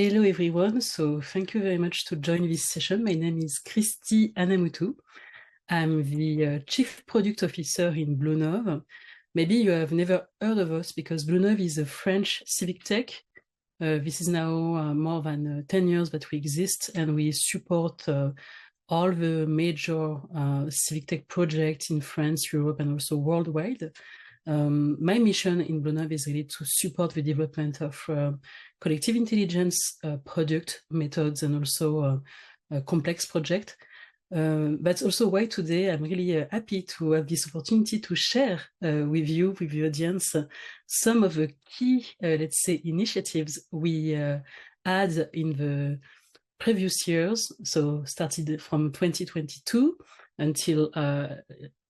Hello everyone, so thank you very much to join this session. My name is Christy Anamutu. I'm the Chief Product Officer in Bluenove. Maybe you have never heard of us because Bluenove is a French civic tech. This is now more than 10 years that we exist, and we support all the major civic tech projects in France, Europe, and also worldwide. My mission in Bluenove is really to support the development of collective intelligence product methods and also complex project. That's also why today I'm really happy to have this opportunity to share with you, with the audience, some of the key, let's say, initiatives we had in the previous years. So started from 2022 until,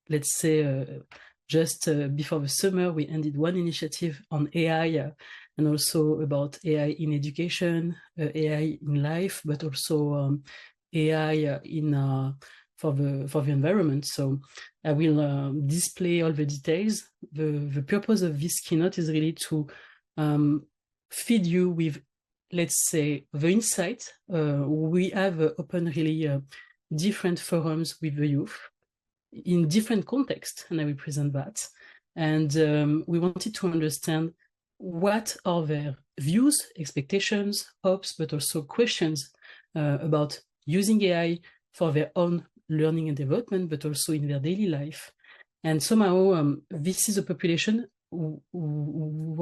let's say, just before the summer, we ended one initiative on AI and also about AI in education, AI in life, but also AI in for the environment. So I will display all the details. The purpose of this keynote is really to feed you with, let's say, the insight. We have open really different forums with the youth in different contexts, and I will present that. And we wanted to understand what are their views, expectations, hopes, but also questions about using AI for their own learning and development, but also in their daily life. And somehow this is a population who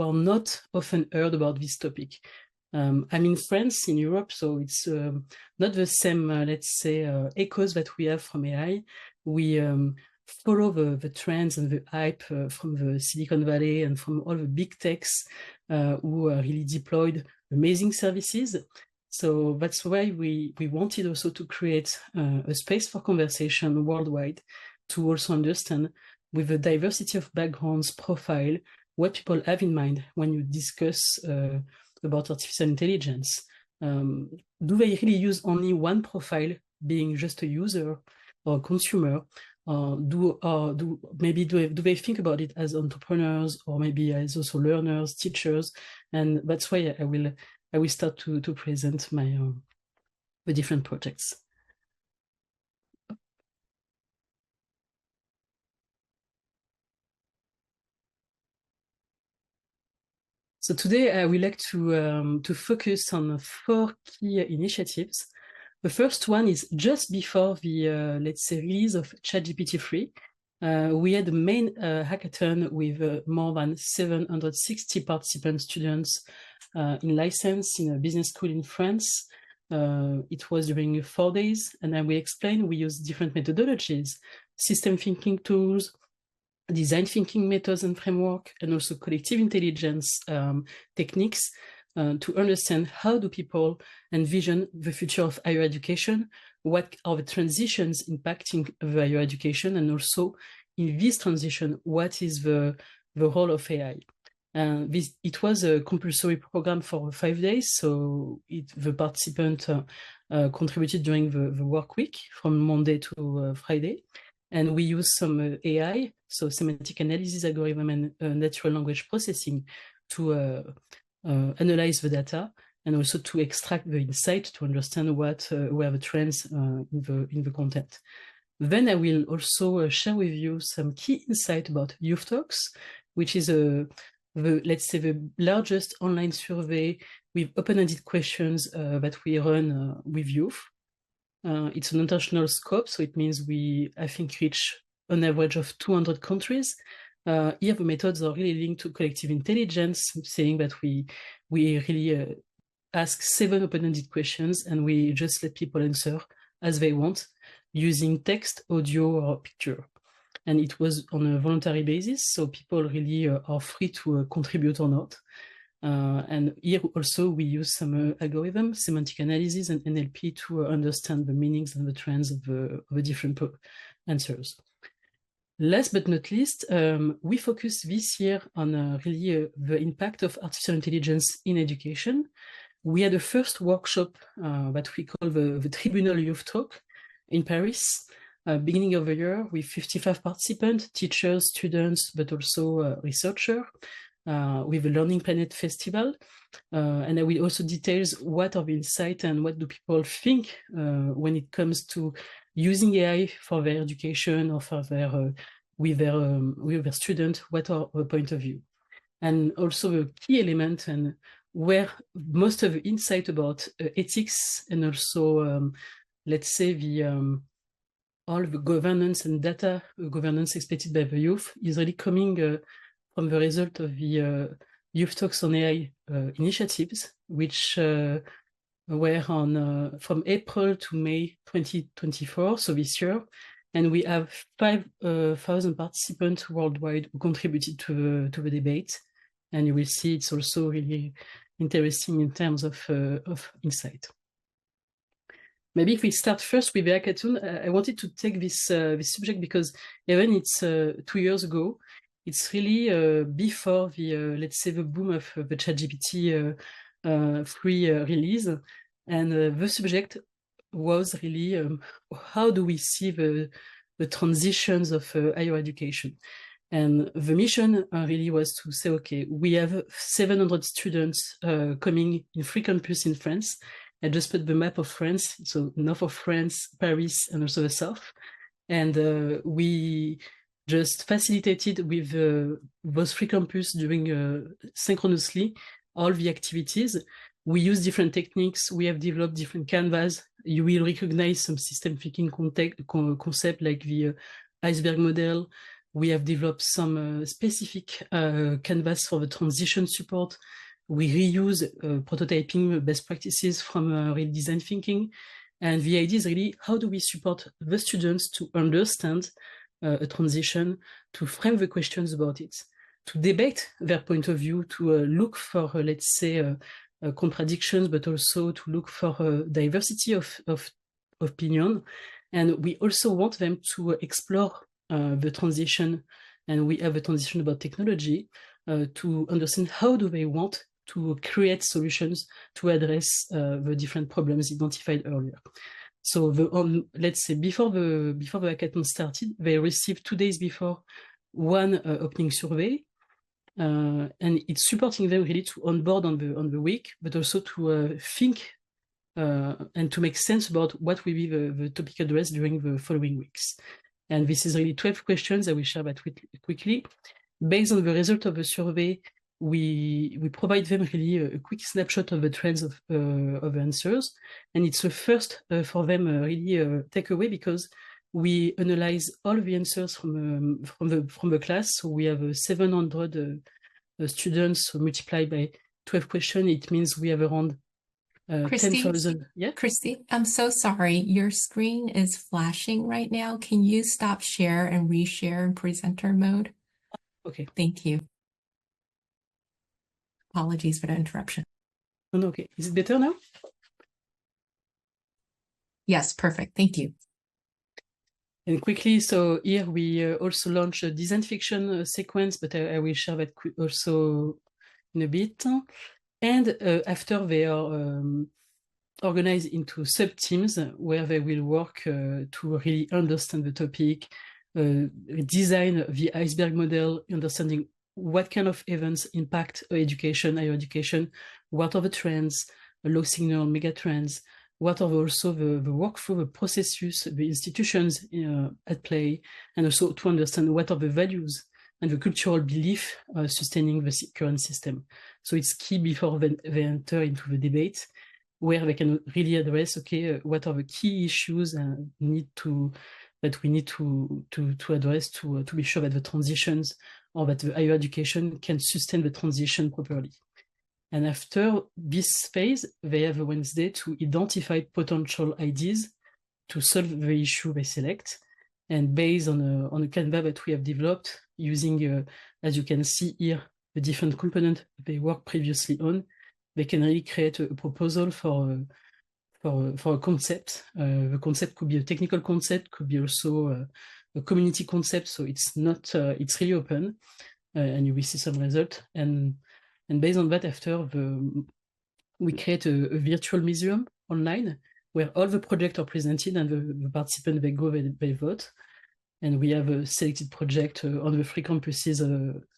are not often heard about this topic. I'm in France, in Europe, so it's not the same, let's say, echoes that we have from AI. We follow the trends and the hype from the Silicon Valley and from all the big techs who really deployed amazing services. So that's why we wanted also to create a space for conversation worldwide to also understand, with the diversity of backgrounds, profile, what people have in mind when you discuss about artificial intelligence. Do they really use only one profile, being just a user or consumer? Do they think about it as entrepreneurs or maybe as also learners, teachers? And that's why I will start to present my the different projects. So today I would like to focus on 4 key initiatives. The first one is just before the, let's say, release of ChatGPT 3. We had the main hackathon with more than 760 participant students in license in a business school in France. It was during 4 days, and then we explained we use different methodologies, system thinking tools, design thinking methods and framework, and also collective intelligence techniques to understand how do people envision the future of higher education, what are the transitions impacting the higher education, and also in this transition, what is the role of AI. It was a compulsory program for 5 days, so the participant contributed during the work week from Monday to Friday. And we use some AI, so semantic analysis algorithm and natural language processing to analyze the data and also to extract the insight to understand what were the trends in the content. Then I will also share with you some key insight about Youth Talks, which is let's say the largest online survey with open-ended questions that we run with youth. It's an international scope, so it means we, I think, reach an average of 200 countries. Here the methods are really linked to collective intelligence, saying that we really ask 7 open-ended questions and we just let people answer as they want using text, audio, or picture. And it was on a voluntary basis, so people really are free to contribute or not. And here also we use some algorithm, semantic analysis, and NLP to understand the meanings and the trends of the different answers. Last but not least, we focus this year on really the impact of artificial intelligence in education. We had a first workshop that we call the Tribunal Youth Talk in Paris, beginning of the year with 55 participants, teachers, students, but also researchers. with the Learning Planet Festival. And I will also details what are the insights and what do people think when it comes to using AI for their education or for their with their students, what are the point of view. And also the key element and where most of the insight about ethics and also, let's say, all the governance and data governance expected by the youth is really coming from the result of the Youth Talks on AI initiatives, which were on from April to May 2024, so this year. And we have 5,000 participants worldwide who contributed to the debate. And you will see it's also really interesting in terms of insight. Maybe if we start first with the hackathon, I wanted to take this subject because even it's 2 years ago, it's really before the, let's say, the boom of the ChatGPT free release. And the subject was really how do we see the transitions of higher education? And the mission really was to say, okay, we have 700 students coming in 3 campuses in France. I just put the map of France, so north of France, Paris, and also the south. And we just facilitated with those 3 campuses doing synchronously all the activities. We use different techniques. We have developed different canvas. You will recognize some system thinking concept like the iceberg model. We have developed some specific canvas for the transition support. We reuse prototyping best practices from real design thinking. And the idea is really how do we support the students to understand a transition, to frame the questions about it, to debate their point of view, to look for, let's say, contradictions, but also to look for diversity of opinion. And we also want them to explore the transition, and we have a transition about technology to understand how do they want to create solutions to address the different problems identified earlier. So let's say before the hackathon started, they received 2 days before one opening survey, and it's supporting them really to onboard on the week, but also to think and to make sense about what will be the topic addressed during the following weeks. And this is really 12 questions. I will share that quickly. Based on the result of the survey, we provide them really a quick snapshot of the trends of answers. And it's the first for them really takeaway because we analyze all the answers from the class. So we have 700 students, so multiplied by 12 questions. It means we have around 10,000. Yeah, Christy, I'm so sorry. Your screen is flashing right now. Can you stop share and reshare in presenter mode? Okay. Thank you. Apologies for the interruption. No, okay. Is it better now? Yes, perfect. Thank you. And quickly, so here we also launched a design fiction sequence, but I will share that also in a bit. And after they are organized into sub-teams where they will work to really understand the topic, design the iceberg model, understanding what kind of events impact education, higher education, what are the trends, low signal, mega trends, what are also the workflow, the processes, the institutions at play, and also to understand what are the values and the cultural belief sustaining the current system. So it's key before they enter into the debate, where they can really address, okay, what are the key issues that we need to address to be sure that the transitions or that the higher education can sustain the transition properly. And after this phase, they have a Wednesday to identify potential ideas to solve the issue they select. And based on a Canva that we have developed using, as you can see here, the different components they worked previously on, they can really create a proposal for a concept. The concept could be a technical concept, could be also a community concept. So it's not, it's really open, and you will see some result. And based on that, after we create a virtual museum online where all the projects are presented and the participants, they go, they vote. And we have a selected project on the 3 campuses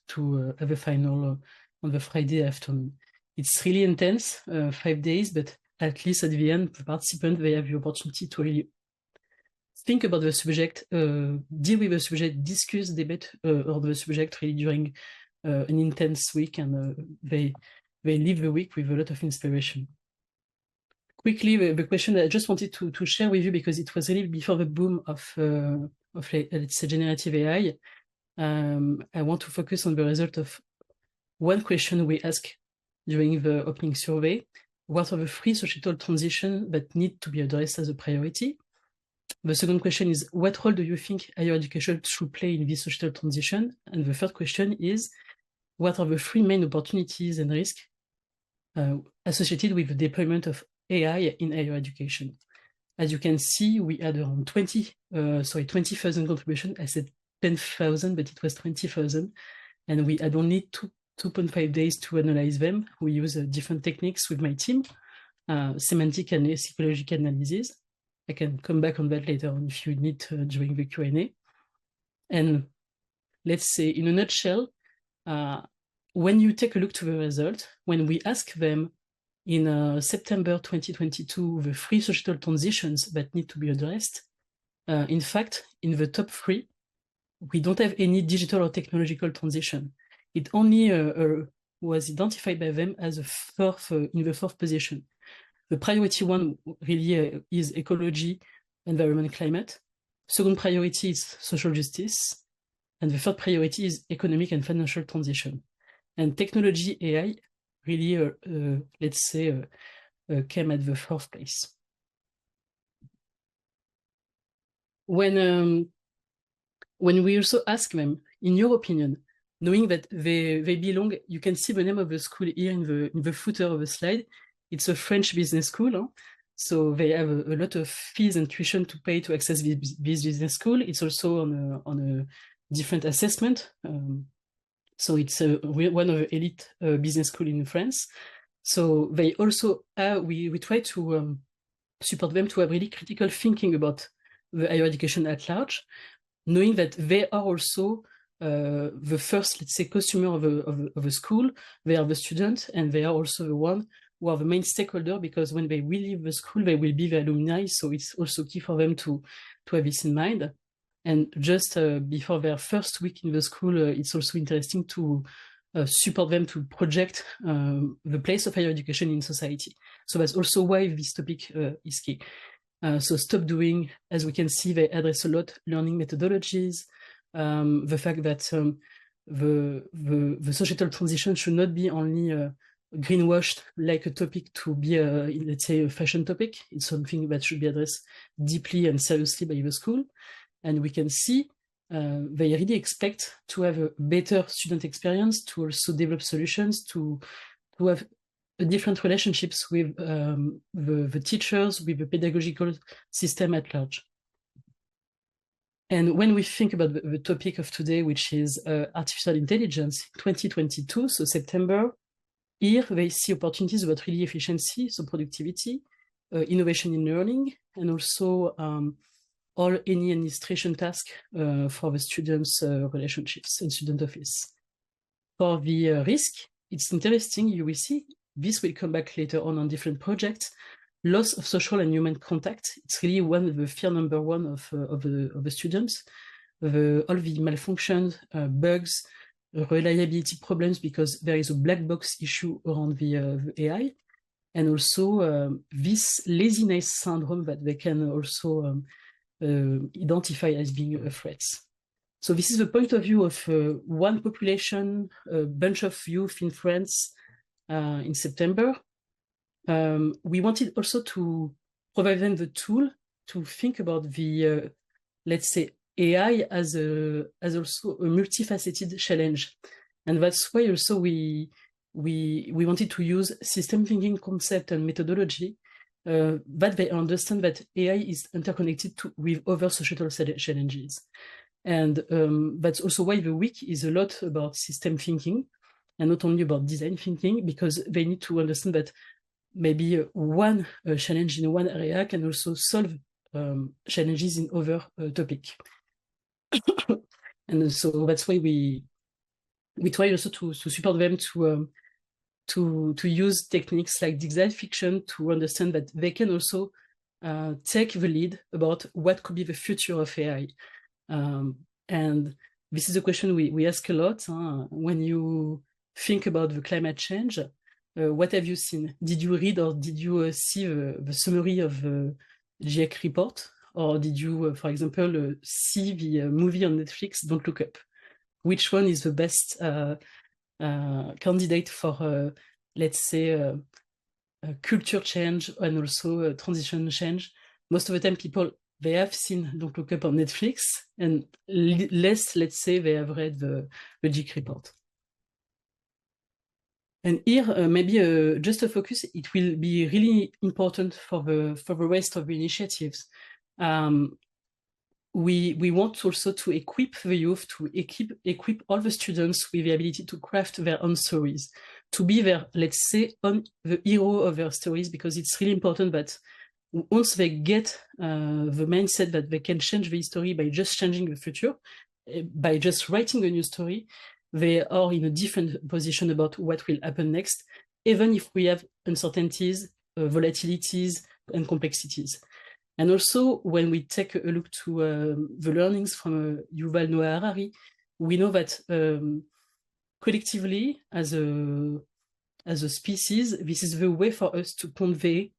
to have a final on the Friday afternoon. It's really intense, 5 days, but at least at the end, the participants, they have the opportunity to really think about the subject, deal with the subject, discuss, debate of the subject really during an intense week, and they leave the week with a lot of inspiration. Quickly, the question that I just wanted to share with you, because it was really before the boom of let's say generative AI. I want to focus on the result of one question we asked during the opening survey. What are the 3 societal transitions that need to be addressed as a priority? The second question is, what role do you think higher education should play in this societal transition? And the third question is, what are the 3 main opportunities and risks associated with the deployment of AI in higher education? As you can see, we had around 20,000 contributions. I said 10,000, but it was 20,000. And we had only 2.5 days to analyze them. We use different techniques with my team, semantic and psychological analysis. I can come back on that later on if you need during the Q&A. And let's say, in a nutshell, when you take a look to the result, when we ask them in September 2022, the 3 societal transitions that need to be addressed, in fact, in the top 3, we don't have any digital or technological transition. It only was identified by them as in the 4th position. The priority 1 really is ecology, environment, climate. Second priority is social justice. And the 3rd priority is economic and financial transition. And technology, AI, really, let's say, came at the 4th place. When we also ask them, in your opinion, knowing that they belong, you can see the name of the school here in the footer of the slide. It's a French business school, huh? So they have a lot of fees and tuition to pay to access this business school. It's also on a different assessment. So it's one of the elite business school in France. So they also we try to support them to have really critical thinking about the higher education at large, knowing that they are also the first, let's say, consumer of a school. They are the students, and they are also the one who are the main stakeholder, because when they will leave the school, they will be the alumni. So it's also key for them to have this in mind. And just before their first week in the school, it's also interesting to support them to project the place of higher education in society. So that's also why this topic is key. So Stop Doing, as we can see, they address a lot learning methodologies, the fact that the societal transition should not be only greenwashed like a topic to be, let's say, a fashion topic. It's something that should be addressed deeply and seriously by the school. And we can see they really expect to have a better student experience, to also develop solutions, to have different relationships with the teachers, with the pedagogical system at large. And when we think about the topic of today, which is artificial intelligence, 2022, so September, here they see opportunities about really efficiency, so productivity, innovation in learning, and also any administration task for the students' relationships and student office. For the risk, it's interesting, you will see, this will come back later on different projects. Loss of social and human contact, it's really one of the fear number 1 of the students. All the malfunctions, bugs, reliability problems, because there is a black box issue around the AI, and also this laziness syndrome that they can also identify as being a threat. So this is the point of view of one population, a bunch of youth in France in September. We wanted also to provide them the tool to think about the, let's say, AI as also a multifaceted challenge. And that's why also we wanted to use system thinking concept and methodology that they understand that AI is interconnected with other societal challenges. And that's also why the week is a lot about system thinking and not only about design thinking, because they need to understand that maybe one challenge in one area can also solve challenges in other topic. And so that's why we try also to support them to use techniques like design fiction to understand that they can also take the lead about what could be the future of AI. And this is a question we ask a lot when you think about the climate change. What have you seen? Did you read or did you see the summary of the GIEC report? Or did you, for example, see the movie on Netflix, Don't Look Up? Which one is the best candidate for, let's say, culture change and also transition change? Most of the time, people, they have seen Don't Look Up on Netflix, and less, let's say, they have read the GIEC report. And here, maybe just a focus, it will be really important for the rest of the initiatives. We want also to equip the youth, to equip all the students with the ability to craft their own stories, to be their, let's say, the hero of their stories, because it's really important that once they get the mindset that they can change the history by just changing the future, by just writing a new story, they are in a different position about what will happen next, even if we have uncertainties, volatilities, and complexities. And also, when we take a look to the learnings from Yuval Noah Harari, we know that collectively, as a species, this is the way for us to convey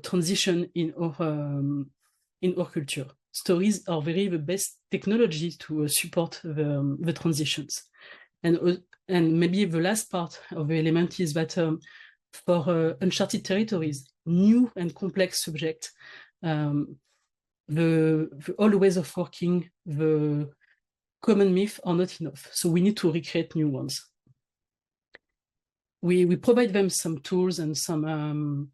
transition in our culture. Stories are the best technology to support the transitions. And maybe the last part of the element is that for uncharted territories, new and complex subjects, the old ways of working, the common myths are not enough. So we need to recreate new ones. We provide them some tools and some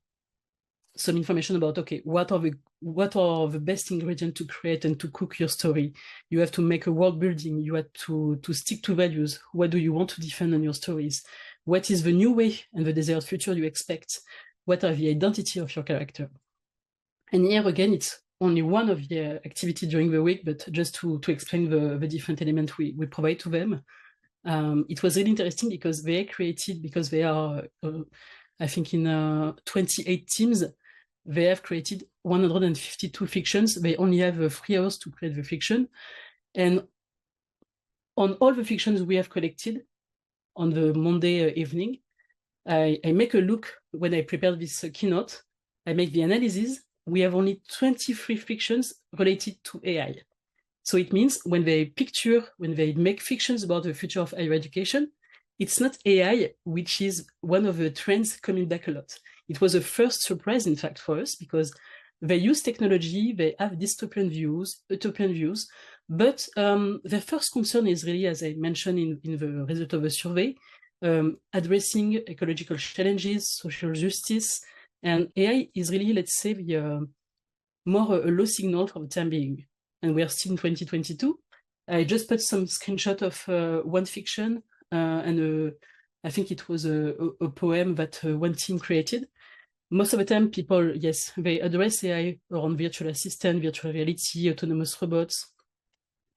information about, okay, what are the best ingredients to create and to cook your story. You have to make a world building. You have to stick to values. What do you want to defend on your stories? What is the new way and the desired future you expect? What are the identity of your character? And here again, it's only one of the activity during the week, but just to explain the different elements we provide to them. It was really interesting because they created, because they are, I think in 28 teams, they have created 152 fictions. They only have 3 hours to create the fiction. And on all the fictions we have collected on the Monday evening, I make a look when I prepared this keynote. I make the analysis. We have only 23 fictions related to AI. So it means when they make fictions about the future of higher education, it's not AI, which is one of the trends coming back a lot. It was a first surprise, in fact, for us, because they use technology, they have dystopian views, utopian views, but their first concern is really, as I mentioned in the result of the survey, addressing ecological challenges, social justice, and AI is really, let's say, more a low signal for the time being. And we are still in 2022. I just put some screenshot of one fiction and I think it was a poem that one team created. Most of the time, people, yes, they address AI around virtual assistant, virtual reality, autonomous robots,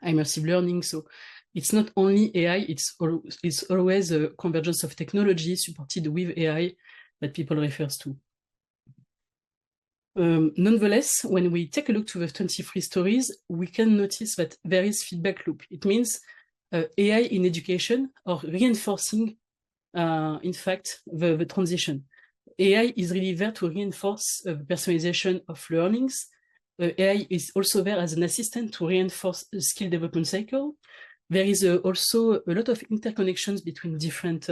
immersive learning. So it's not only AI, it's always a convergence of technology supported with AI that people refers to. Nonetheless, when we take a look to the 23 stories, we can notice that there is feedback loop. It means AI in education are reinforcing, in fact, the transition. AI is really there to reinforce the personalization of learnings. AI is also there as an assistant to reinforce the skill development cycle. There is also a lot of interconnections between different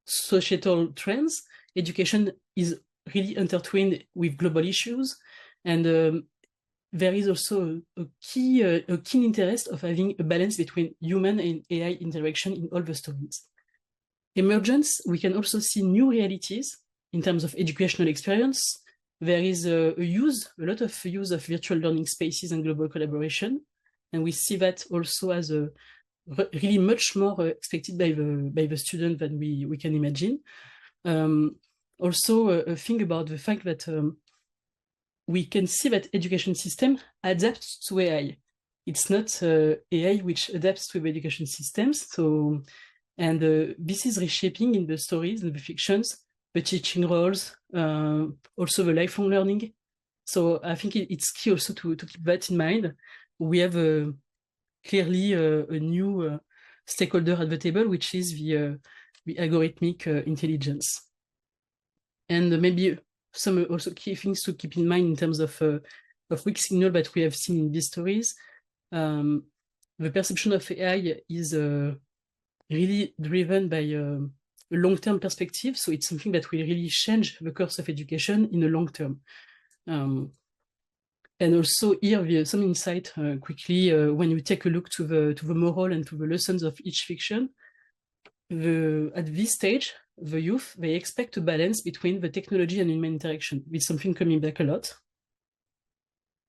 societal trends. Education is really intertwined with global issues, and there is also a keen interest of having a balance between human and AI interaction in all the stories. Emergence, we can also see new realities in terms of educational experience. There is a lot of use of virtual learning spaces and global collaboration, and we see that also as a really much more expected by the student than we can imagine. Also, a thing about the fact that we can see that education system adapts to AI. it's not AI which adapts to education systems. So, and this is reshaping in the stories and the fictions, the teaching roles, also the lifelong learning. So I think it's key also to keep that in mind. We have clearly a new stakeholder at the table, which is the algorithmic intelligence. And maybe some also key things to keep in mind in terms of weak signal that we have seen in these stories. The perception of AI is really driven by a long-term perspective. So it's something that will really change the course of education in the long term. And also here, some insight quickly when you take a look to the moral and to the lessons of each fiction. At this stage, the youth, they expect a balance between the technology and human interaction. It's something coming back a lot.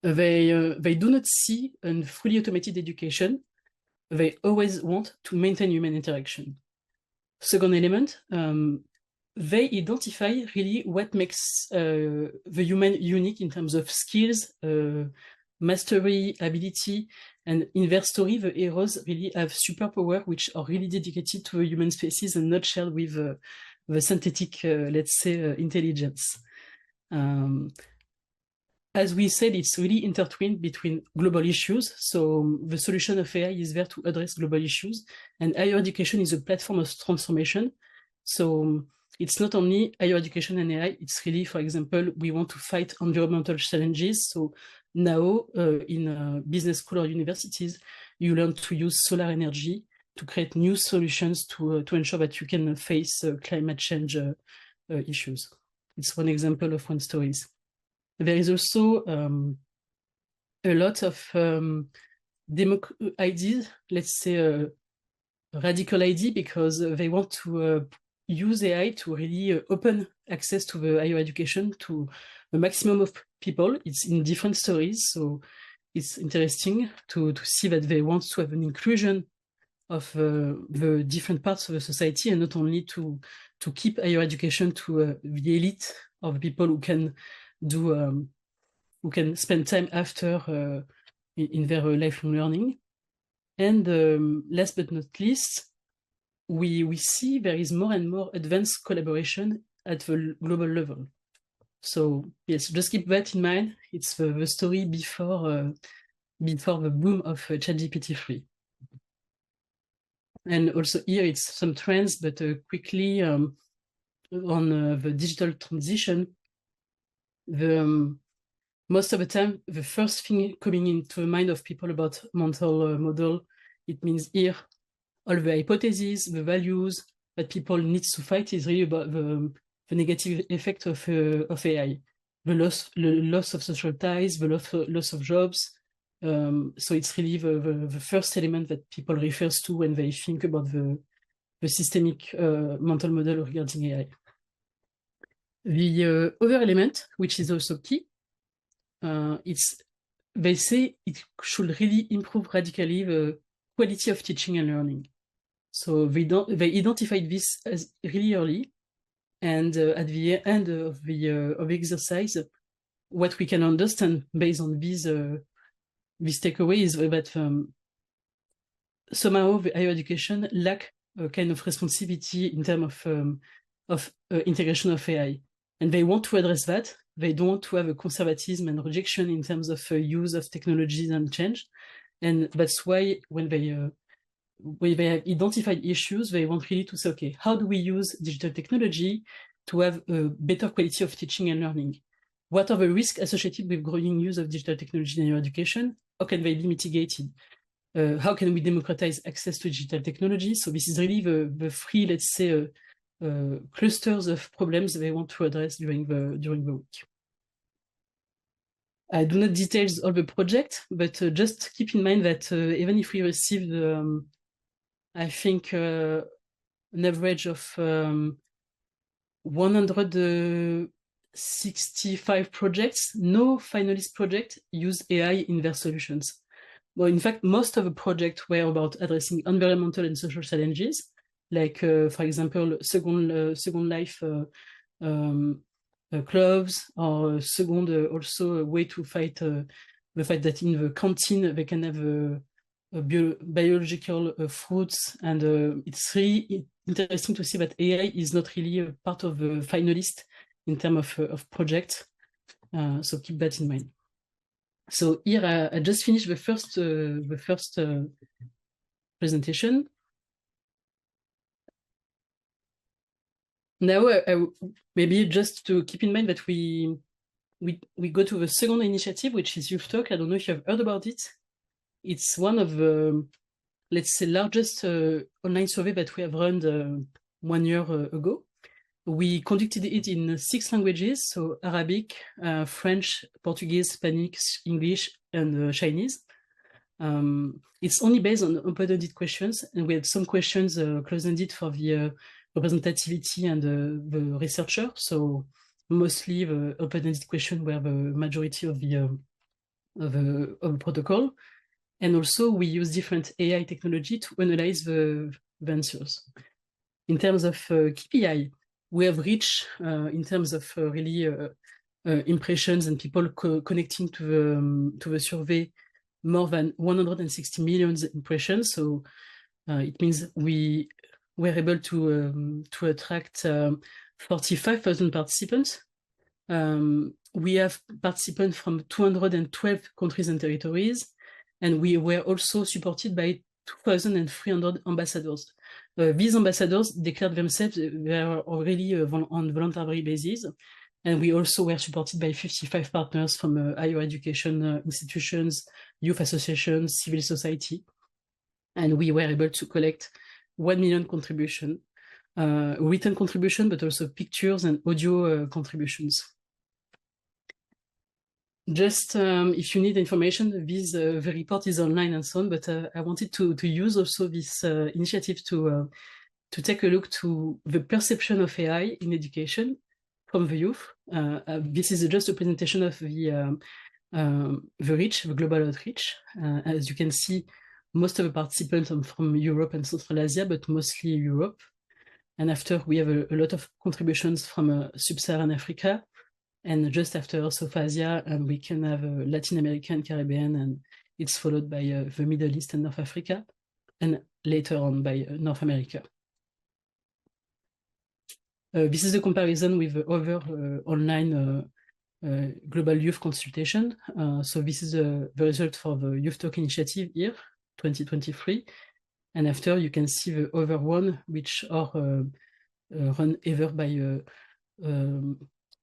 They do not see a fully automated education. They always want to maintain human interaction. Second element, they identify really what makes the human unique in terms of skills, mastery, ability, and in their story, the heroes really have superpower which are really dedicated to the human species and not shared with the synthetic, let's say, intelligence. As we said, it's really intertwined between global issues. So the solution of AI is there to address global issues, and higher education is a platform of transformation. So it's not only higher education and AI, it's really, for example, we want to fight environmental challenges. So now in business school or universities, you learn to use solar energy to create new solutions to ensure that you can face climate change issues. It's one example of one stories. There is also a lot of ideas, let's say radical idea, because they want to use AI to really open access to the higher education to the maximum of people. It's in different stories, so it's interesting to see that they want to have an inclusion of the different parts of the society, and not only to keep higher education to the elite of people who can do who can spend time after in their lifelong learning. And last but not least, we see there is more and more advanced collaboration at the global level. So yes, just keep that in mind. It's the story before the boom of ChatGPT-3. And also here it's some trends, but quickly on the digital transition, most of the time, the first thing coming into the mind of people about mental model, it means here, all the hypotheses, the values that people need to fight is really about the negative effect of AI, the loss of social ties, the loss of jobs. So it's really the first element that people refers to when they think about the systemic mental model regarding AI. The other element, which is also key, they say it should really improve radically the quality of teaching and learning. So they identified this as really early, and at the end of the exercise, what we can understand based on these takeaways is that somehow the higher education lack a kind of responsibility in terms of integration of AI, and they want to address that. They don't want to have a conservatism and rejection in terms of use of technologies and change, and that's why when they have identified issues, they want really to say, okay, how do we use digital technology to have a better quality of teaching and learning? What are the risks associated with growing use of digital technology in higher education? How can they be mitigated? How can we democratize access to digital technology? So this is really the three, let's say, clusters of problems they want to address during the week. I do not detail all the project, but just keep in mind that even if we received, I think, an average of 165 projects, no finalist project use AI in their solutions. Well, in fact, most of the projects were about addressing environmental and social challenges, like, for example, Second Life clubs, or second also a way to fight the fact that in the canteen they can have biological fruits, and it's really interesting to see that AI is not really a part of the finalist in terms of project. So keep that in mind. So here I just finished the first presentation. Now maybe just to keep in mind that we go to the second initiative, which is Youth Talk. I don't know if you have heard about it. It's one of the, let's say, largest online survey that we have run 1 year ago. We conducted it in 6 languages, so Arabic, French, Portuguese, Spanish, English, and Chinese. It's only based on open-ended questions, and we had some questions closed-ended for the representativity and the researcher. So mostly the open-ended questions were the majority of the protocol. And also we use different AI technology to analyze the answers. In terms of KPI, we have reached, in terms of really impressions and people connecting to the survey, more than 160 million impressions. So it means we were able to attract 45,000 participants. We have participants from 212 countries and territories, and we were also supported by 2,300 ambassadors. These ambassadors declared themselves they are already on voluntary basis, and we also were supported by 55 partners from higher education institutions, youth associations, civil society, and we were able to collect 1 million contribution, written contribution, but also pictures and audio contributions. Just if you need information, the report is online and so on, but I wanted to use also this initiative to take a look to the perception of AI in education from the youth. This is just a presentation of the reach, the global outreach. As you can see, most of the participants are from Europe and Central Asia, but mostly Europe. And after, we have a lot of contributions from Sub-Saharan Africa, and just after South Asia, we can have Latin America and Caribbean, and it's followed by the Middle East and North Africa, and later on by North America. This is a comparison with other online global youth consultation. So this is the result for the Youth Talk initiative here, 2023. And after, you can see the other one, which are run either by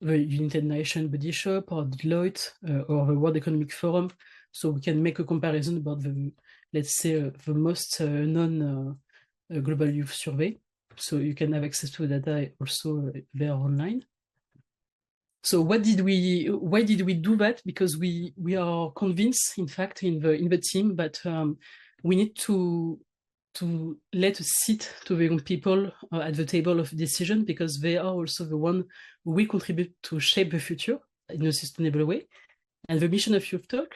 the United Nations Body Shop or Deloitte or the World Economic Forum. So we can make a comparison about the, let's say, the most known global youth survey. So you can have access to the data also there online. So why did we do that? Because we are convinced, in fact, in the team that we need to let a seat to the young people at the table of decision, because they are also the one who will contribute to shape the future in a sustainable way. And the mission of Youth Talk,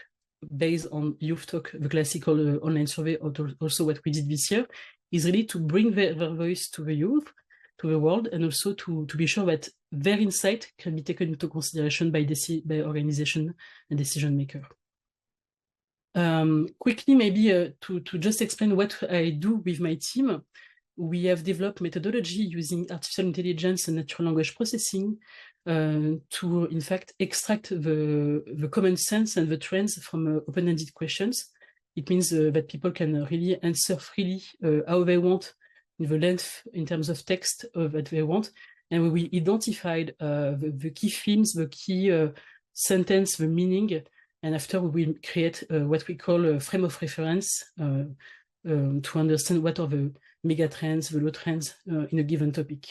based on Youth Talk, the classical online survey, also what we did this year, is really to bring their voice to the youth, to the world, and also to be sure that their insight can be taken into consideration by organization and decision maker. Quickly, maybe to just explain what I do with my team, we have developed methodology using artificial intelligence and natural language processing to, in fact, extract the common sense and the trends from open-ended questions. It means that people can really answer freely how they want, in the length, in terms of text that they want. And we identified the key themes, the key sentence, the meaning, and after we will create what we call a frame of reference to understand what are the mega trends, the low trends in a given topic.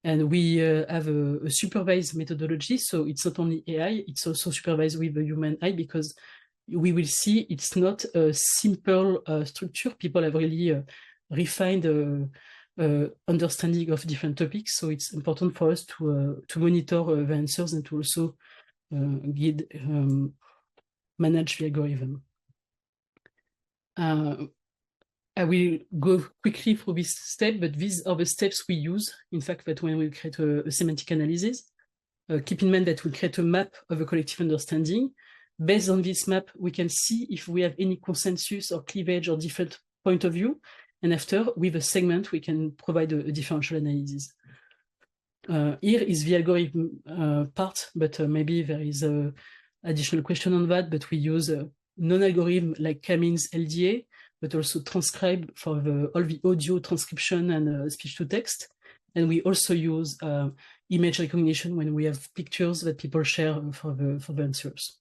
And we have a supervised methodology, so it's not only AI, it's also supervised with the human eye, because we will see it's not a simple structure. People have really refined understanding of different topics, so it's important for us to monitor the answers and to also guide manage the algorithm. I will go quickly through this step, but these are the steps we use, in fact, that when we create a semantic analysis. Keep in mind that we create a map of a collective understanding. based on this map, we can see if we have any consensus or cleavage or different point of view. And after, with a segment, we can provide a differential analysis. Here is the algorithm part, but maybe there is a additional question on that, but we use a non-algorithm like K-means LDA, but also transcribe for all the audio transcription and speech-to-text. And we also use image recognition when we have pictures that people share for the answers.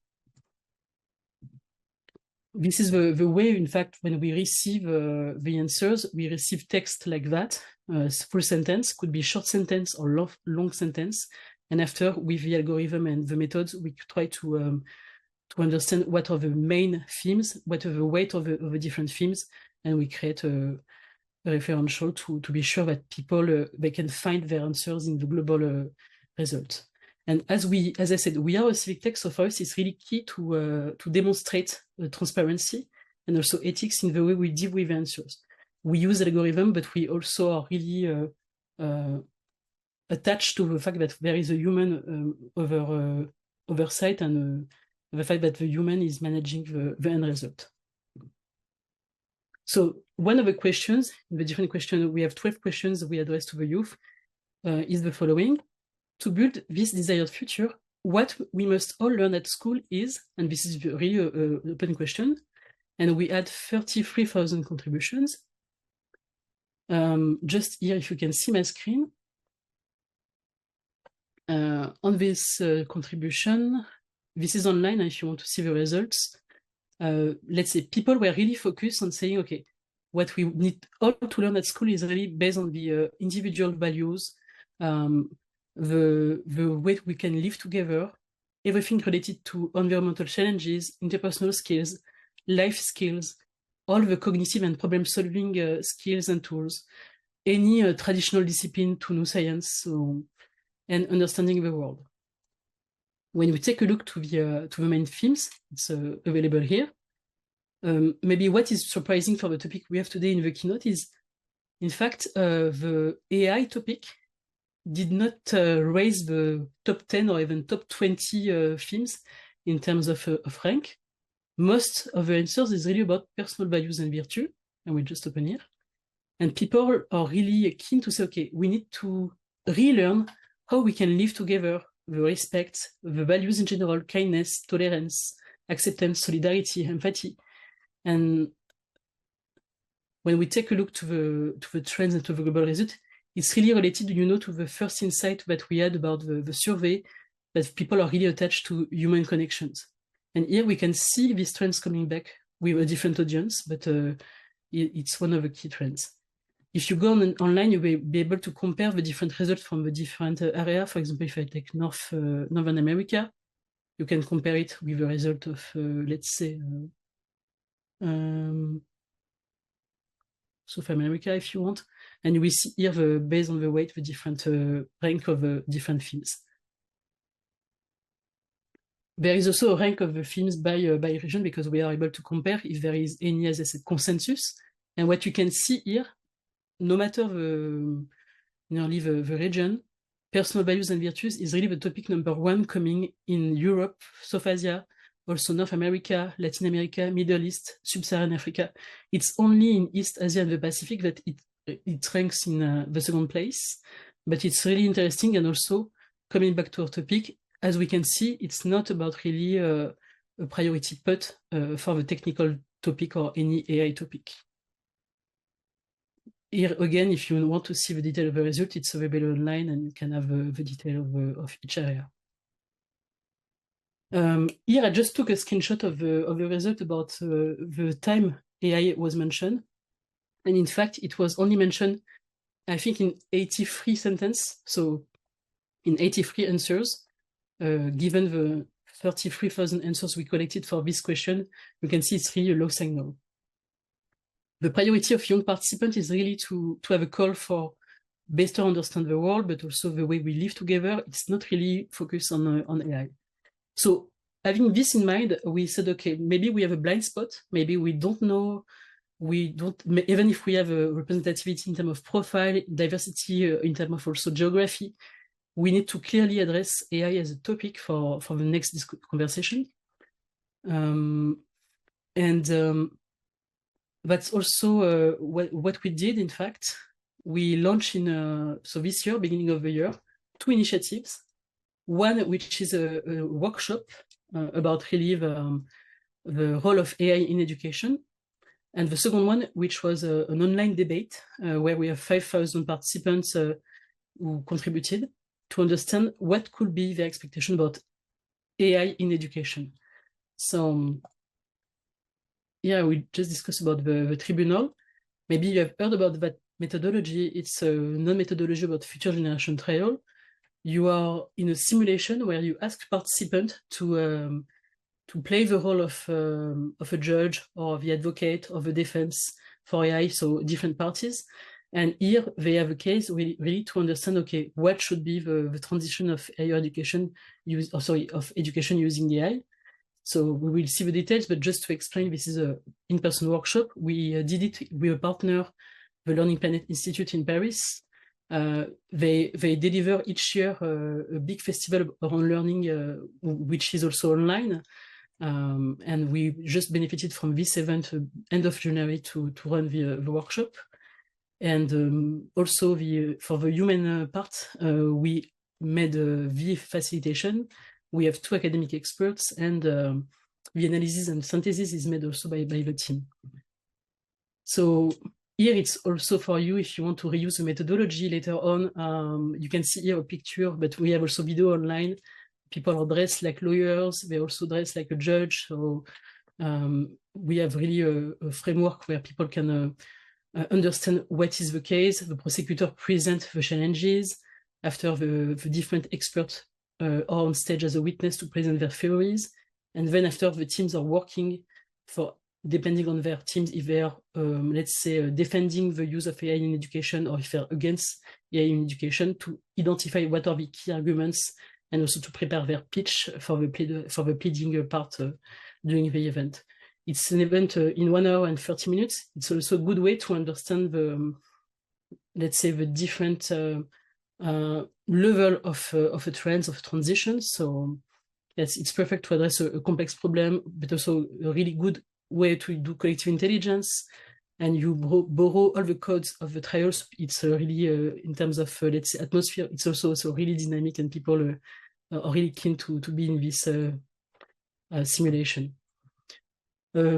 This is the way, in fact, when we receive the answers, we receive text like that. Full sentence, could be short sentence or long sentence. And after, with the algorithm and the methods, we try to understand what are the main themes, what are the weight of the different themes, and we create a referential to be sure that people they can find their answers in the global result. And as I said, we are a civic tech, so for us it's really key to demonstrate transparency and also ethics in the way we deal with answers. We use algorithm, but we also are really attached to the fact that there is a human oversight and the fact that the human is managing the end result. So one of the questions, the different questions, we have 12 questions we address to the youth, is the following. To build this desired future, what we must all learn at school is, and this is really an open question, and we had 33,000 contributions. Just here, if you can see my screen, on this contribution, this is online, and if you want to see the results, let's say people were really focused on saying, okay, what we need all to learn at school is really based on the individual values, the way we can live together, everything related to environmental challenges, interpersonal skills, life skills, all the cognitive and problem-solving skills and tools, any traditional discipline to know science, and understanding the world. When we take a look to the main themes, it's available here. Maybe what is surprising for the topic we have today in the keynote is, in fact, the AI topic did not raise the top 10 or even top 20 themes in terms of rank. Most of the answers is really about personal values and virtue, and we'll just open here. And people are really keen to say, okay, we need to relearn how we can live together, the respect, the values in general, kindness, tolerance, acceptance, solidarity, empathy. And when we take a look to the trends and to the global result, it's really related, to the first insight that we had about the survey, that people are really attached to human connections. And here we can see these trends coming back with a different audience, but it's one of the key trends. If you go online, you will be able to compare the different results from the different areas. For example, if I take Northern America, you can compare it with the result of, let's say, South America, if you want. And we see here, based on the weight, the different rank of the different themes. There is also a rank of the themes by region, because we are able to compare if there is any, as I said, consensus. And what you can see here, no matter nearly the region, personal values and virtues is really the topic number 1 coming in Europe, South Asia, also North America, Latin America, Middle East, Sub-Saharan Africa. It's only in East Asia and the Pacific that it ranks in the 2nd place, but it's really interesting. And also, coming back to our topic, as we can see, it's not about really a priority put for the technical topic or any AI topic. Here again, if you want to see the detail of the result, it's available online, and you can have the detail of each area. Here I just took a screenshot of the result about the time AI was mentioned. And in fact, it was only mentioned, I think, in 83 sentences. So in 83 answers, given the 33,000 answers we collected for this question, you can see it's really a low signal. The priority of young participants is really to have a call for better understand the world, but also the way we live together. It's not really focused on AI. So having this in mind, we said, okay, maybe we have a blind spot. Maybe we don't know. Even if we have a representativity in terms of profile, diversity, in terms of also geography, we need to clearly address AI as a topic for the next conversation. And that's also what we did. In fact, we launched so this year, beginning of the year, 2 initiatives. One, which is a workshop about really the role of AI in education. And the second one, which was an online debate where we have 5,000 participants who contributed to understand what could be the expectation about AI in education. So yeah, we just discussed about the tribunal. Maybe you have heard about that methodology. It's a non-methodology about future generation trial. You are in a simulation where you ask participants to play the role of a judge or the advocate or the defense for AI, so different parties. And here they have a case really to understand, okay, what should be the transition of higher education of education using AI. So we will see the details, but just to explain, this is an in-person workshop. We did it with a partner, the Learning Planet Institute in Paris. They deliver each year a big festival around learning, which is also online. And we just benefited from this event end of January to run the workshop. And also for the human part, we made the facilitation. We have 2 academic experts, and the analysis and synthesis is made also by the team. So here it's also for you if you want to reuse the methodology later on. You can see here a picture, but we have also video online. People are dressed like lawyers. They also dress like a judge. So we have really a framework where people can understand what is the case. The prosecutor presents the challenges after the different experts are on stage as a witness to present their theories. And then after, the teams are working for, depending on their teams, if they are, let's say, defending the use of AI in education, or if they're against AI in education, to identify what are the key arguments and also to prepare their pitch for the pleading part during the event. It's an event in 1 hour and 30 minutes. It's also a good way to understand let's say, the different level of a trends, of transitions. So yes, it's perfect to address a complex problem, but also a really good way to do collective intelligence. And you borrow all the codes of the trials. It's really, in terms of, let's say, atmosphere, it's also really dynamic, and people are really keen to be in this simulation.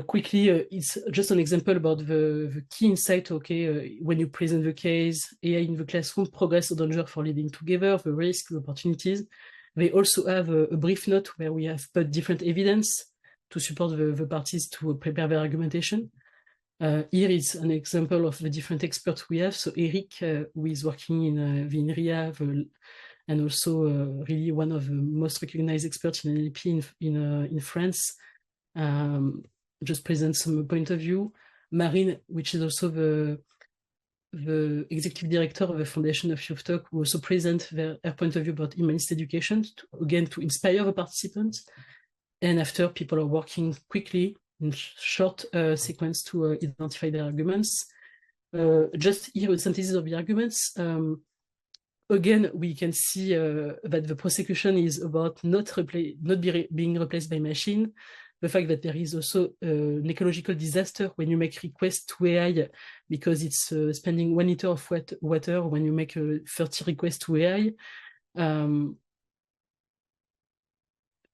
Quickly, it's just an example about the key insight, okay, when you present the case, AI in the classroom, progress or danger for living together, the risk, the opportunities. They also have a brief note where we have put different evidence to support the parties to prepare their argumentation. Here is an example of the different experts we have. So Eric, who is working in the INRIA, and also really one of the most recognized experts in NLP in France, just present some point of view. Marine, which is also the executive director of the Foundation of Youth Talk, who also present her point of view about humanist education, to inspire the participants. And after, people are working quickly in short sequence to identify their arguments. Just here a synthesis of the arguments. Again, we can see that the prosecution is about not being replaced by machine. The fact that there is also an ecological disaster when you make requests to AI, because it's spending 1 liter of water when you make 30 requests to AI.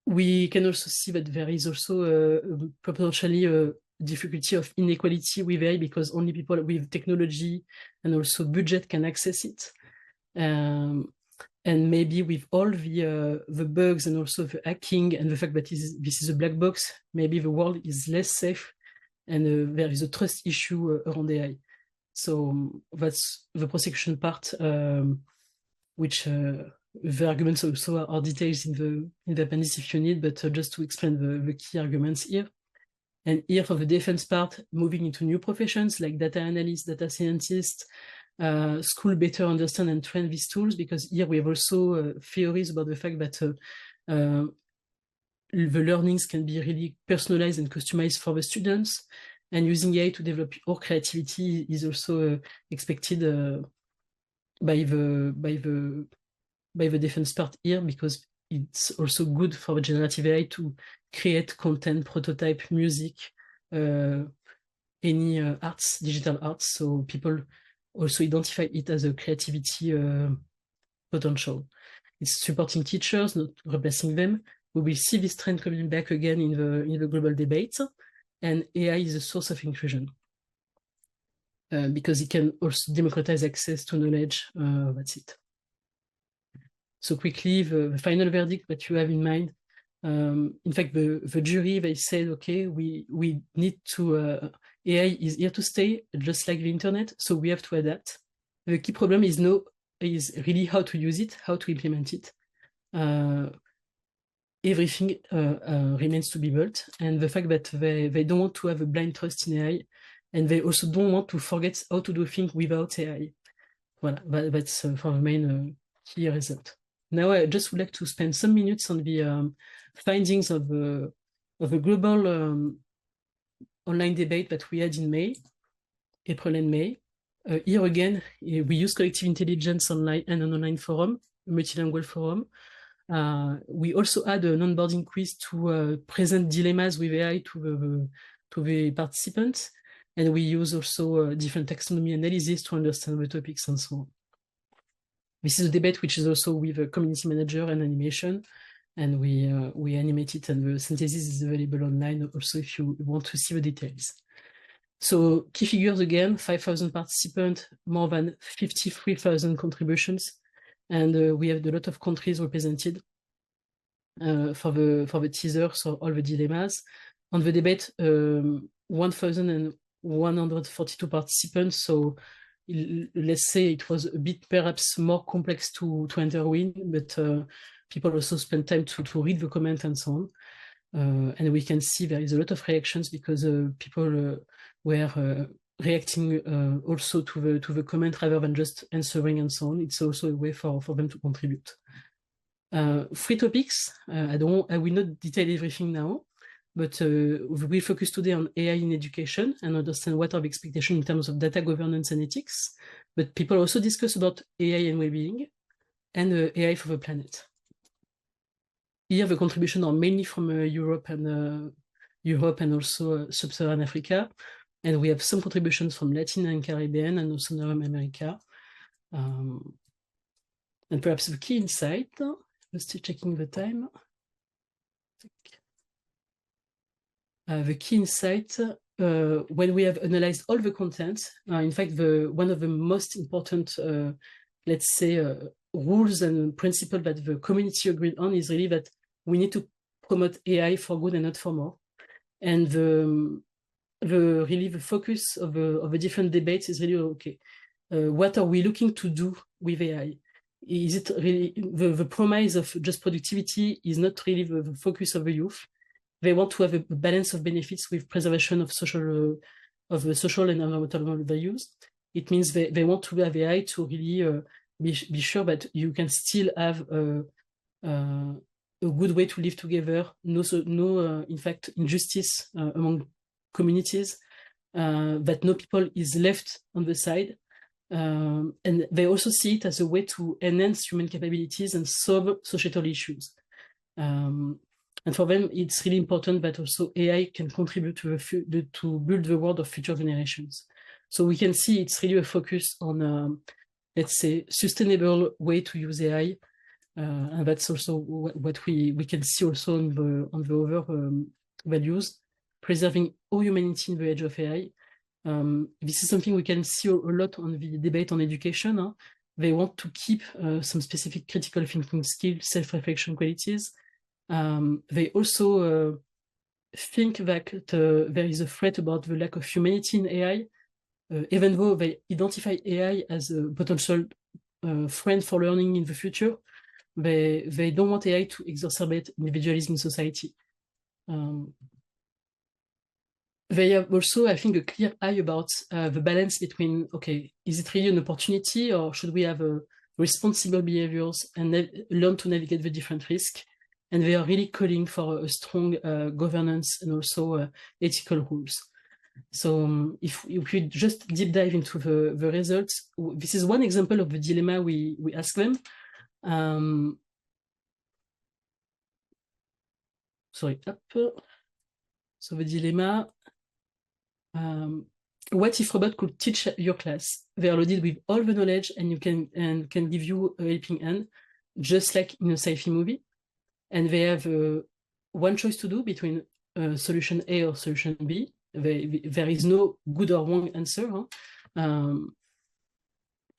We can also see that there is also potentially a difficulty of inequality with AI, because only people with technology and also budget can access it. And maybe with all the bugs and also the hacking and the fact that this is a black box, maybe the world is less safe, and there is a trust issue around AI. So that's the prosecution part, which the arguments also are details in the appendix if you need, but just to explain the key arguments here. And here for the defense part, moving into new professions like data analyst, data scientist, school better understand and train these tools, because here we have also theories about the fact that the learnings can be really personalized and customized for the students, and using AI to develop our creativity is also expected by the defense part here, because it's also good for the generative AI to create content, prototype, music, any arts, digital arts. So people also identify it as a creativity potential. It's supporting teachers, not replacing them. We will see this trend coming back again in the global debate, and AI is a source of inclusion because it can also democratize access to knowledge. That's it. So quickly, the final verdict that you have in mind. In fact, the jury, they said, okay, we need to, AI is here to stay, just like the internet, so we have to adapt. The key problem is really how to use it, how to implement it. Everything remains to be built, and the fact that they don't want to have a blind trust in AI, and they also don't want to forget how to do things without AI. Voilà, that's for the main key result. Now I just would like to spend some minutes on the findings of the global online debate that we had in May, April and May. Here again, we use collective intelligence online and an online forum, a multilingual forum. We also had an onboarding quiz to present dilemmas with AI to the participants. And we use also different taxonomy analysis to understand the topics and so on. This is a debate which is also with a community manager and animation. And we animate it, and the synthesis is available online also if you want to see the details. So key figures again, 5,000 participants, more than 53,000 contributions. And we have a lot of countries represented for the teaser, so all the dilemmas. On the debate, 1,142 participants, so let's say it was a bit perhaps more complex to enter in, but people also spent time to read the comment and so on. And we can see there is a lot of reactions because people were reacting also to the comment rather than just answering and so on. It's also a way for them to contribute. 3 topics. I will not detail everything now, but we focus today on AI in education and understand what are the expectations in terms of data governance and ethics. But people also discuss about AI and well-being and AI for the planet. Here, the contributions are mainly from Europe and also Sub-Saharan Africa. And we have some contributions from Latin and Caribbean and also North America. And perhaps the key insight, just checking the time. The key insight, when we have analyzed all the content, in fact, one of the most important, let's say, rules and principles that the community agreed on is really that we need to promote AI for good and not for more. And really the focus of the different debates is really, okay, what are we looking to do with AI? Is it really, the promise of just productivity is not really the focus of the youth. They want to have a balance of benefits with preservation of the social and environmental values. It means they want to have AI to really be sure that you can still have a good way to live together, no in fact, injustice among communities, that no people is left on the side. And they also see it as a way to enhance human capabilities and solve societal issues. And for them, it's really important that also AI can contribute to build the world of future generations. So we can see it's really a focus on, let's say, sustainable way to use AI. And that's also what we can see also on the other values, preserving all humanity in the age of AI. This is something we can see a lot on the debate on education. They want to keep some specific critical thinking skills, self-reflection qualities. They also think that there is a threat about the lack of humanity in AI, even though they identify AI as a potential friend for learning in the future. They don't want AI to exacerbate individualism in society. They have also, I think, a clear eye about the balance between, okay, is it really an opportunity, or should we have responsible behaviors and learn to navigate the different risks? And they are really calling for a strong governance and also ethical rules. So if we just deep dive into the results, this is one example of the dilemma we ask them. sorry, up. So the dilemma, what if robot could teach your class? They are loaded with all the knowledge and can give you a helping hand, just like in a sci-fi movie. And they have one choice to do between solution A or solution B. There is no good or wrong answer. Huh?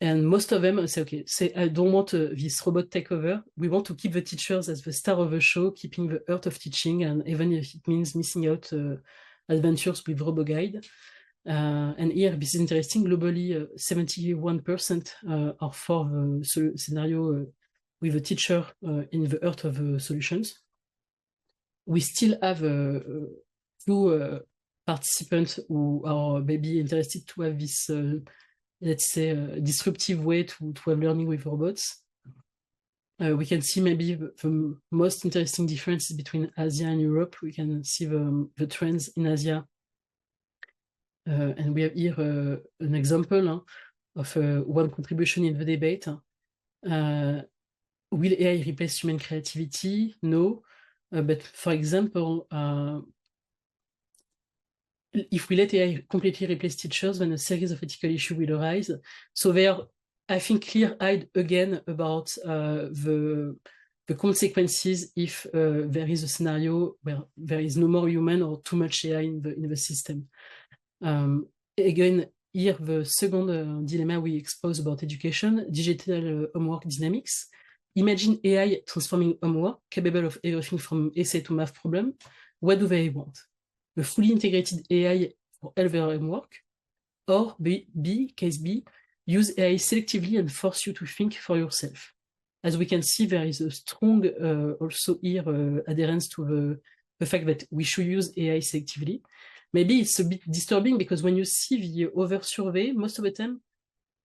And most of them say, okay, I don't want this robot takeover. We want to keep the teachers as the star of the show, keeping the heart of teaching, and even if it means missing out adventures with RoboGuide. And here, this is interesting. Globally, 71% are for the scenario with a teacher in the heart of the solutions. We still have a few participants who are maybe interested to have this let's say, disruptive way to have learning with robots. We can see maybe the most interesting differences between Asia and Europe. We can see the trends in Asia. And we have here an example of one contribution in the debate. Will AI replace human creativity? No. But for example, if we let AI completely replace teachers, then a series of ethical issues will arise. So they are, I think, clear-eyed again about the consequences if there is a scenario where there is no more human or too much AI in the system. Again, here the second dilemma we expose about education, digital homework dynamics. Imagine AI transforming homework, capable of everything from essay to math problem. What do they want? A fully integrated AI for all their homework, or case B, use AI selectively and force you to think for yourself. As we can see, there is a strong also here adherence to the fact that we should use AI selectively. Maybe it's a bit disturbing because when you see the other survey, most of the time,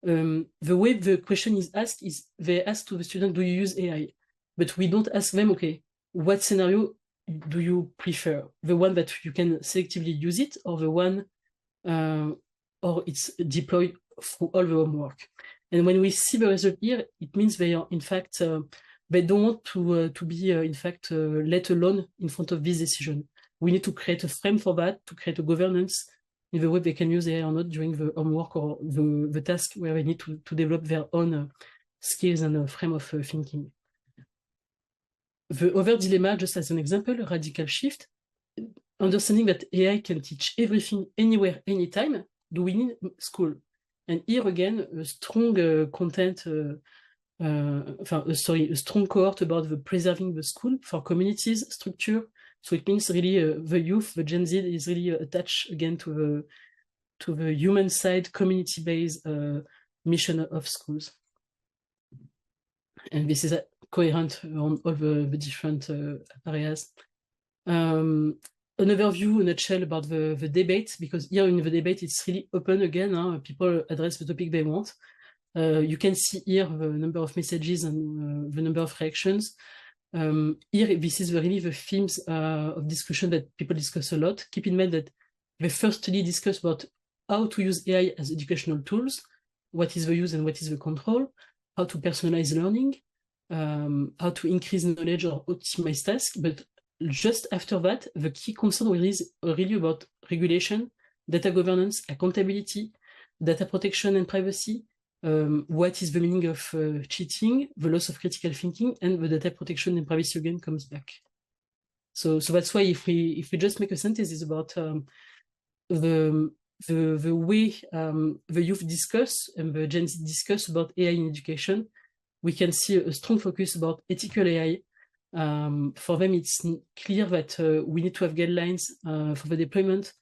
the way the question is asked is they ask to the student, do you use AI? But we don't ask them, okay, what scenario do you prefer? The one that you can selectively use it, or the one, or it's deployed through all the homework? And when we see the result here, it means they are, in fact, they don't want to be, in fact, let alone in front of this decision. We need to create a frame for that, to create a governance in the way they can use AI or not during the homework or the task where they need to develop their own skills and frame of thinking. The other dilemma, just as an example, a radical shift, understanding that AI can teach everything anywhere, anytime, do we need school? And here again, a strong content, a strong cohort about the preserving the school for communities, structure. So it means really the youth, the Gen Z is really attached again to the human side, community-based mission of schools. And this is coherent on all the different areas. Another view, a nutshell about the debate, because here in the debate, it's really open again. People address the topic they want. You can see here the number of messages and the number of reactions. Here, this is really the themes of discussion that people discuss a lot. Keep in mind that they firstly discuss about how to use AI as educational tools, what is the use and what is the control, how to personalize learning, how to increase knowledge or optimize tasks. But just after that, the key concern is really about regulation, data governance, accountability, data protection and privacy, what is the meaning of cheating, the loss of critical thinking, and the data protection and privacy again comes back. So that's why if we just make a synthesis about the way the youth discuss and the Gen Z discuss about AI in education, we can see a strong focus about ethical AI. For them, it's clear that we need to have guidelines for the deployment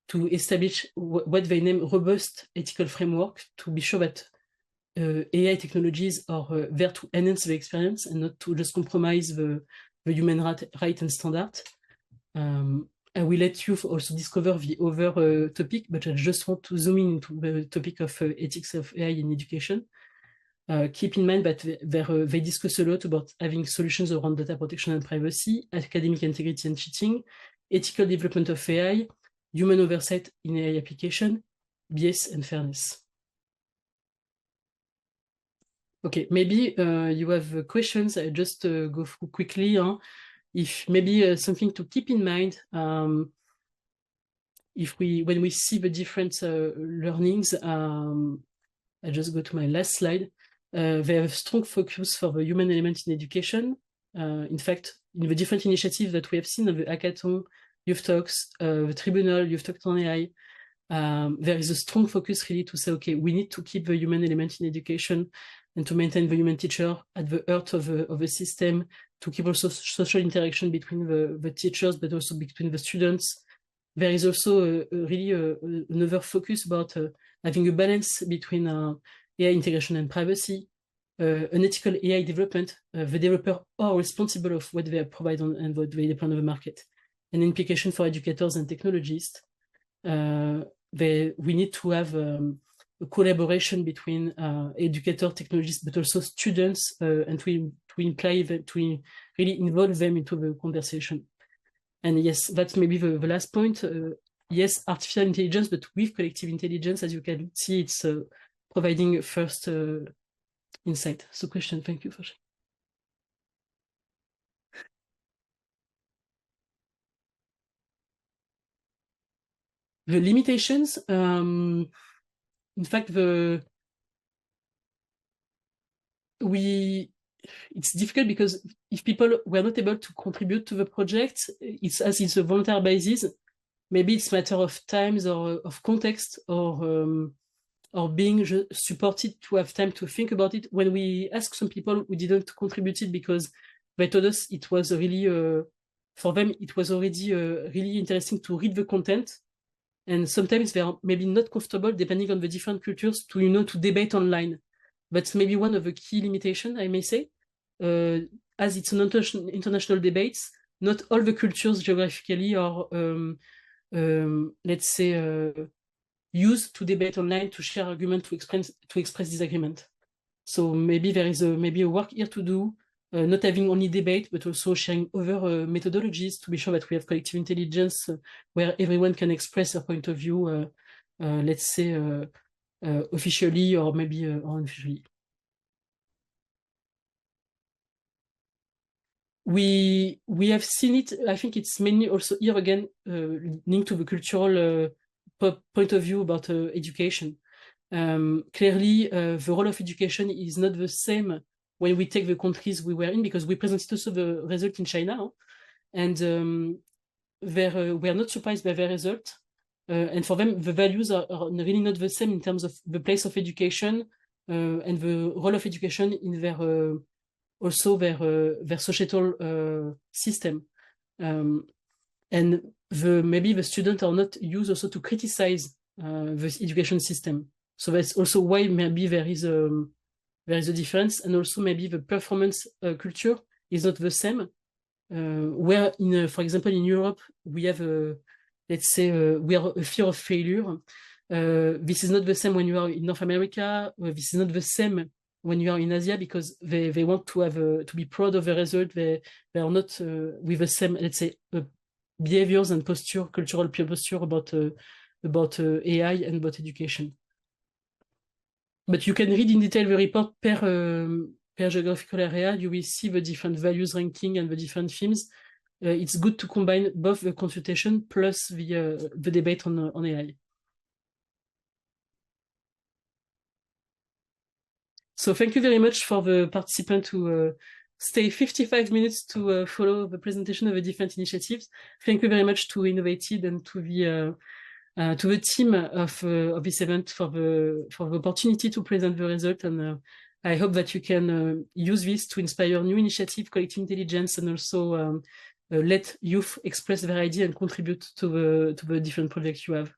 to establish what they name robust ethical framework to be sure that AI technologies are there to enhance the experience and not to just compromise the human right and standard. I will let you also discover the other topic, but I just want to zoom in into the topic of ethics of AI in education. Keep in mind that they discuss a lot about having solutions around data protection and privacy, academic integrity and cheating, ethical development of AI, human oversight in AI application, bias and fairness. Okay, maybe you have questions. I just go through quickly. if maybe something to keep in mind, when we see the different learnings, I just go to my last slide. They have a strong focus for the human element in education. In fact, in the different initiatives that we have seen, the hackathon, Youth Talks, the Tribunal, Youth Talks on AI, there is a strong focus really to say, okay, we need to keep the human element in education and to maintain the human teacher at the heart of the system, to keep also social interaction between the teachers, but also between the students. There is also really another focus about having a balance between AI integration and privacy, an ethical AI development. The developer are responsible of what they provide and what they deploy on the market. An implication for educators and technologists. We need to have a collaboration between educator, technologists, but also students, and to really involve them into the conversation. And yes, that's maybe the last point. Yes, artificial intelligence, but with collective intelligence, as you can see, it's providing first insight. So question, thank you for sharing. The limitations, in fact, it's difficult because if people were not able to contribute to the project, it's a voluntary basis. Maybe it's a matter of times or of context or being supported to have time to think about it. When we ask some people who didn't contribute it because they told us it was really, for them, it was already really interesting to read the content. And sometimes they are maybe not comfortable, depending on the different cultures, to debate online. That's maybe one of the key limitations, I may say. As it's an international debate, not all the cultures geographically are, let's say, used to debate online, to share argument, to express disagreement. So maybe there is maybe a work here to do, not having only debate, but also sharing other methodologies to be sure that we have collective intelligence where everyone can express their point of view, let's say, officially or maybe unofficially. We have seen it. I think it's mainly also here again linked to the cultural point of view about education. Clearly, the role of education is not the same when we take the countries we were in, because we presented also the result in China, and we are not surprised by the result. And for them, the values are really not the same in terms of the place of education and the role of education in their also their societal system. And maybe the students are not used also to criticize the education system. So that's also why maybe there is a difference, and also maybe the performance culture is not the same. Where for example, in Europe, we have let's say we are a fear of failure. This is not the same when you are in North America. This is not the same when you are in Asia, because they want to have to be proud of the result. They are not with the same, let's say, behaviors and cultural posture about AI and about education. But you can read in detail the report per geographical area. You will see the different values ranking and the different themes. It's good to combine both the consultation plus the debate on AI. So thank you very much for the participant who stay 55 minutes to follow the presentation of the different initiatives. Thank you very much to Innovated and to the team of this event for the opportunity to present the result. And I hope that you can use this to inspire new initiative, collective intelligence, and also let youth express their idea and contribute to the different projects you have.